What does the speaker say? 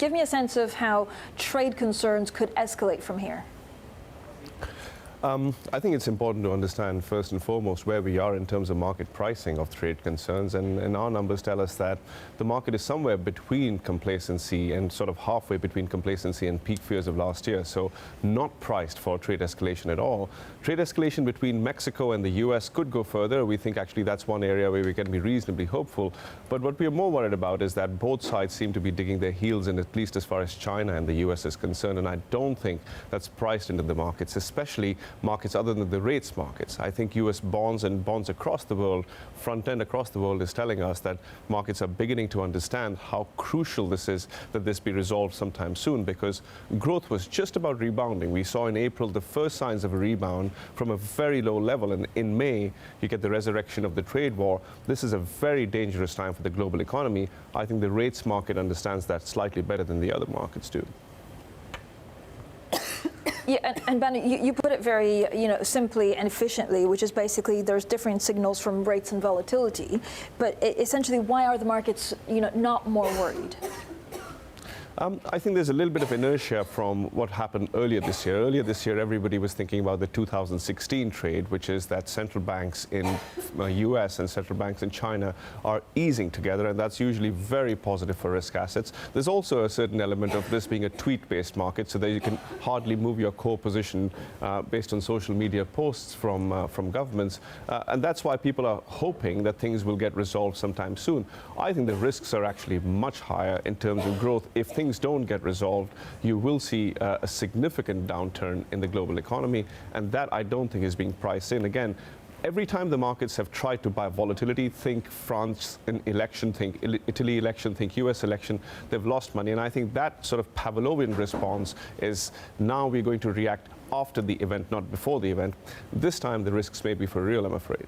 Give me a sense of how trade concerns could escalate from here. I think it's important to understand first and foremost where we are in terms of market pricing of trade concerns, and our numbers tell us that the market is somewhere between complacency and sort of halfway between complacency and peak fears of last year, so not priced for trade escalation at all. Trade escalation between Mexico and the US could go further. We think actually that's one area where we can be reasonably hopeful, but what we are more worried about is that both sides seem to be digging their heels in, at least as far as China and the US is concerned, and I don't think that's priced into the markets, especially markets other than the rates markets. I think US bonds and bonds across the world, front end across the world, is telling us that markets are beginning to understand how crucial this is that this be resolved sometime soon, because growth was just about rebounding. We saw in April the first signs of a rebound from a very low level, and in May you get the resurrection of the trade war. This is a very dangerous time for the global economy. I think the rates market understands that slightly better than the other markets do. Yeah, and Bhanu, you put it very, simply and efficiently, which is basically there's different signals from rates and volatility. But essentially, why are the markets, not more worried? I think there's a little bit of inertia from what happened earlier this year. Earlier this year, everybody was thinking about the 2016 trade, which is that central banks in US and central banks in China are easing together, and that's usually very positive for risk assets. There's also a certain element of this being a tweet-based market, so that you can hardly move your core position based on social media posts from governments, and that's why people are hoping that things will get resolved sometime soon. I think the risks are actually much higher in terms of growth. If things don't get resolved, you will see a significant downturn in the global economy, and that I don't think is being priced in. Again, every time the markets have tried to buy volatility, think France election, think Italy election, think US election, they've lost money. And I think that sort of Pavlovian response is now we're going to react after the event, not before the event. This time the risks may be for real, I'm afraid.